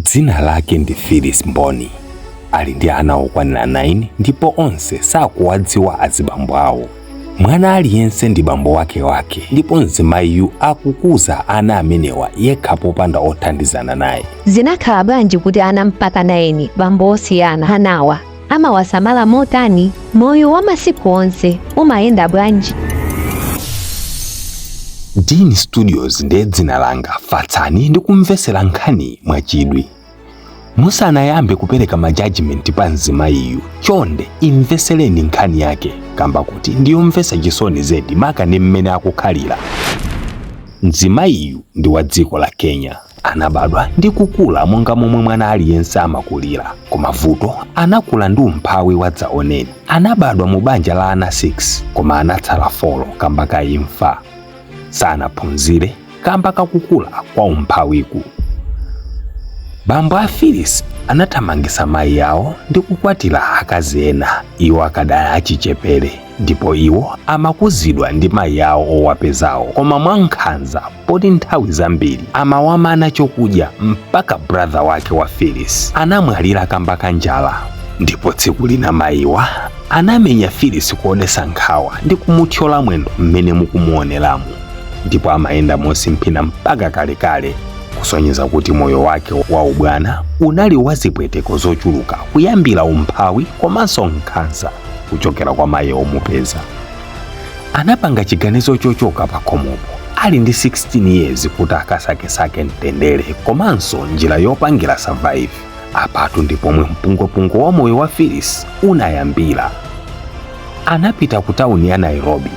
Dzina lake ndi Phyllis Mboni. Ali ndi ana okwanira 9 ndipo onse sakuwadziwa azibambo awo. Mwana aliyense ndi bambo wake ndipo mzimayiyu akukuza ana amenewa yekha popanda othandizana naye. Zinakhala bwanji kuti ana mpaka 9 bambo osiyana anawa amawasamala motani? Moyo wa masiku onse umayenda bwanji? Dini Studios ndiye dzina langa. Fatsani ndi kumvesera nkhani mwachidwi. Musanayambe kupereka majudgment pa mzimayiyu, chonde imvesereni nkhani yake, kamba kuti ndiyomvetsa chisoni zedi maka ndi mmene akukhalira. Mzimayiyu ndi wa dziko la Kenya. Anabadwa ndi kukula monga momwe mwana aliyense amakulira. Koma vuto anakula ndi umphawi wadzaoneni. Anabadwa mu banja la ana 6 koma anatsala 4 kamba ka imfa. Sanaphunzire kamba kakukula kwa umphawiku. Bambo a Phyllis anathamangisa mayi yawo ndi kukwatira akazi ena. Iwo akadali achichepere ndipo iwo amakuzidwa ndi mayi yawo owapezawo. Koma mwankhanza poti nthawi zambiri amawamana chokudya mpaka brother wake wa Phyllis anamwalira kamba ka njala. Ndipo tsiku lina mayiwa anamenya Phyllis kuonesa nkhawa ndi kumuthyola mwendo mmene mukumuoneramu. Ndipo amayenda mosimphina mpaka kalekale, kusonyeza kuti moyo wake wa ubwana unali wazipweteko zochuluka kuyambira umphawi komanso nkhanza kuchokera kwa mayi omupeza. Anapanga chiganizo chochoka pa khomopo ali ndi 16 years kuti akasakesake mtendere komanso njira yopangira survive. Apatu ndipo pomwe mpungopungo wa moyo wa Phyllis unayambira. Anapita ku tawuni ya Nairobi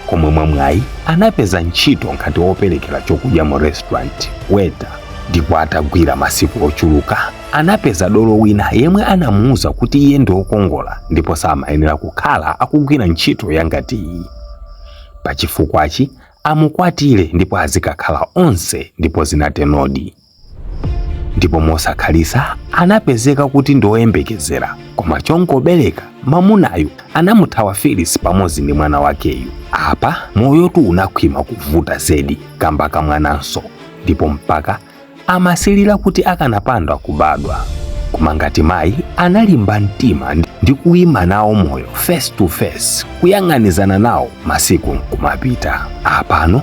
komwe mwamwayi anapeza ntchito ngati woperekera chokudya mu restaurant waiter. Ndipo atagwira masiku ochuluka anapeza dolo wina yemwe anamuuza kuti iye ndi wokongola ndipo samayenera kukhala akugwira ntchito yangati iyi. Pachifukwachi amukwatire ndipo azikakhala onse, ndipo zinatenodi. Ndipo mosakhalisa anapezeka kuti ndi woyembekezera, koma chongobereka mamunayu anamuthawa Phyllis pamodzi ndi mwana wakeyu. Apa moyotu unakhwima kuvuta zedi kamba ka mwananso, ndipo mpaka amasilira kuti akanapanda kubadwa. Koma ngati mayi analimba mtima ndi kuyima nawo moyo face to face, kuyang'anizana nawo masiku nkumapita. Apano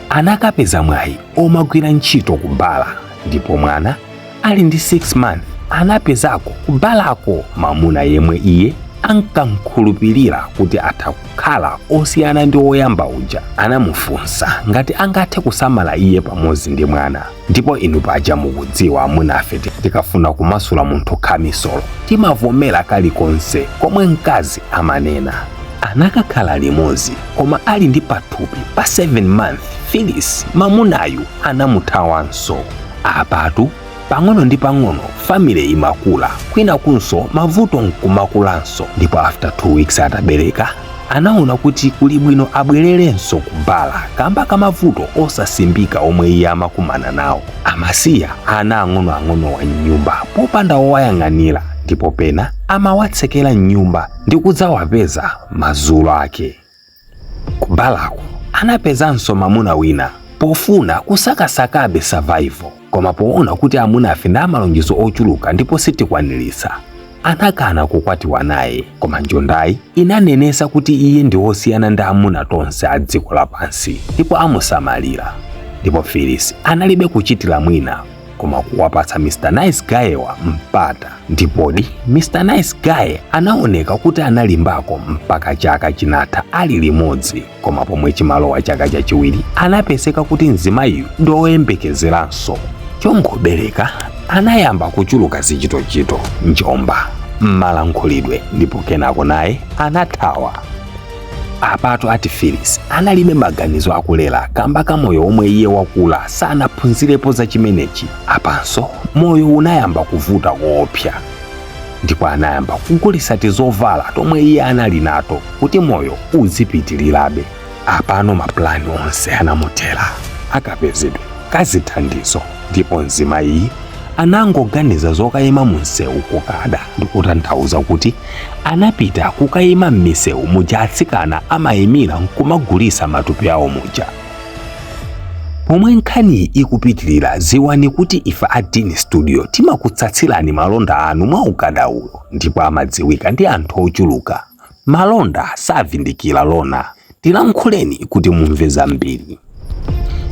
anakapeza mwayi omagwira ntchito kubala, ndipo mwana ali ndi 6 months anapezako kubalako mamuna yemwe iye ankamkhulupirira kuti atakukhala osiyana ndi woyamba uja. Anamufunsa ngati angathe kusamala iye pamodzi ndi mwana. Ndipo inu paja mukudziwa amunafe tikafuna kumasula munthu khamisolo timavomera kalikonse komwe mkazi amanena. Anakakhala limodzi koma ali ndi pathupi pa 7 months Phyllis mamunayu anamuthawanso. Apatu pang'ono ndi pang'ono family imakula, kwina kunso mavuto nkumakulanso. Ndipo after 2 weeks atabereka anaona kuti kuli bwino abwererenso kubala kamba ka mavuto osasimbika omwe iye amakumana nawo. Amasiya ana ang'onoang'ono wa nyumba popanda owayang'anira, ndipo pena amawatsekera nyumba ndi kudzawapeza madzulo ake. Kubalako anapezanso mamuna wina pofuna kusakasakabe survival, koma poona kuti amunafe ndi amalonjezo ochuluka ndipo sitikwanirisa anakana kukwatiwa naye. Koma njondayi inanenesa kuti iye ndi wosiyana ndi amuna tonse a dziko lapansi ndipo amusamalira. Ndipo Phyllis analibe kuchitira mwina koma kuwapatsa Mr. Nice Guy wa mpata. Ndipodi Mr. Nice Guy anaoneka kuti analimbako mpaka chaka chinatha ali limodzi, koma pomwe chimalowa chaka chachiwiri anapezeka kuti mzimayiyu ndi woyembekezeranso. Chongobereka anayamba kuchuluka zichitochito, njomba, malankhulidwe, ndipo kenako naye anathawa. Apatu ati Phyllis analibe maganizo akulera kamba ka moyo omwe iye wakula sanaphunzirepo za chimenechi. Apanso moyo unayamba kuvuta koopsa, ndipo anayamba kugulisa tizovala tomwe iye anali nato kuti moyo uzipitirirabe. Apano maplani onse anamuthera akapezedwe kazithandizo, ndipo mzimayi anangoganiza zokayima munsewu kokada, ndikutanthauza kuti anapita kukayima m'misewu muja atsikana amayimira nkumagulisa matupi awo muja. Pomwe nkhani ikupitilira ziwani kuti ife a Dini Studio timakutsatsirani malonda anu mwa ukadaulo ndipo amadziwika ndi anthu ochuluka. Malonda savindikira lona, tilankhuleni kuti mumve zambiri.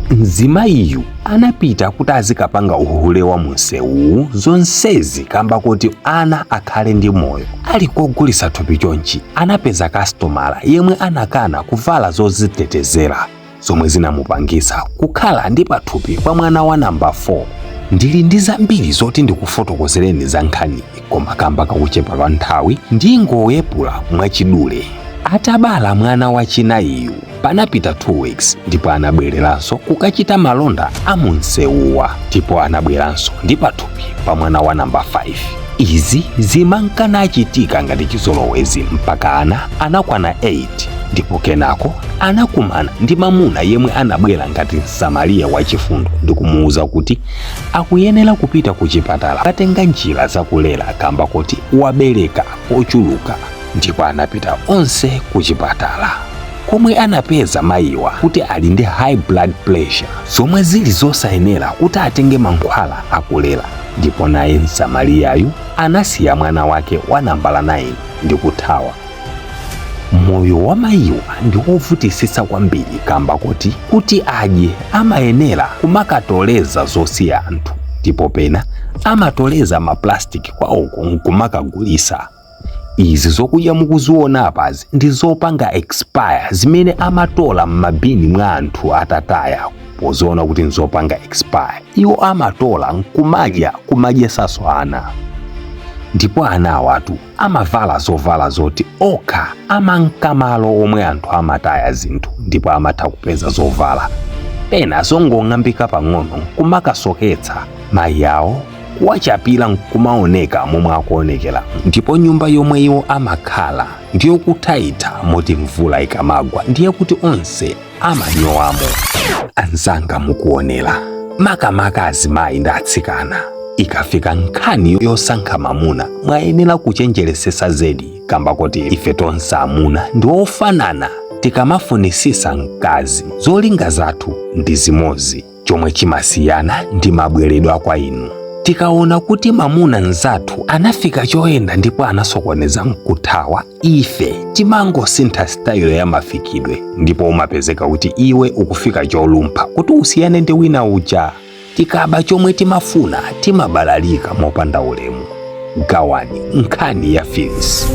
Mzimayiyu anapita kuti azikapanga uhule wa munsewu zonsezi kamba kuti ana akhale ndi moyo. Ali kogulitsa thupi chonchi anapeza kastomala yemwe anakana kuvala zozitetezera zomwe zinamupangisa kukhala ndi pathupi pa mwana wa namba 4. Ndili ndi zambiri zoti ndikufotokozereni za nkhani koma kamba kakuchepa kwa nthawi ndingoyepula mwachidule. Atabala mwana wachinayiyu panapita 2 weeks ndipo anabwereranso kukachita malonda a munsewuwa ndipo anabweranso ndi pathupi pa mwana wa namba 5. Izi zimankana achitika ngati chizolowezi mpaka ana anakwana 8 ndipo kenako anakumana ndi mamuna yemwe anabwera ngati msamariya wachifundo ndi kumuwuza kuti akuyenera kupita ku chipatala katenga njira zakulera kamba kuti wabereka ochuluka. Ndipo anapita onse ku chipatala komwe anapeza mayiwa kuti ali ndi high blood pressure zomwe zili zosayenera kuti atenge mankhwala akulera. Ndipo naye msamariyayu anasiya mwana wake wa nambala 9 ndi kuthawa. Moyo wa mayiwa ndi wovutisisa kwambiri kamba kuti adye amayenera kumakatoleza zosiya anthu ndipo pena amatoleza maplastiki kwawoko nkumakagulisa. Izi zokudya mukuziona apazi ndi zopanga expire zimene amatola m'mabini mwa anthu atataya. Poziona kuti nzopanga expire iwo amatola nkumadya kumadyesaso ana. Ndipo ana awatu amavala zovala zoti okha amankamalo omwe anthu amataya zinthu ndipo amatha kupeza zovala. Pena zongong'ambika pang'ono kumakasoketsa mayi awo kuwachapira nkumaoneka momwe akuonekera. Ndipo nyumba yomwe iwo amakhala ndiyo kuthaitha moti mvula ikamagwa ndiye kuti onse amanyowamo. Anzanga mukuonera makamaka azimayi ndi atsikana ikafika nkhani yosankha mamuna mwayenera kuchenjeresesa zedi kamba kuti ife tonse amuna ndi ofanana. Tikamafunisisa mkazi zolinga zathu ndi zimozi, chomwe chimasiyana ndi mabweredwe kwa inu. Tikaona kuti mamuna nzathu anafika choyenda ndipo anasokoneza mkuthawa, ife timangosintha style ya mafikidwe ndipo umapezeka kuti iwe ukufika cholumpha kuti usiyane ndi wina uja. Tikaba chomwe timafuna timabalalika mopanda ulemu. Gawani nkhani ya Phyllis.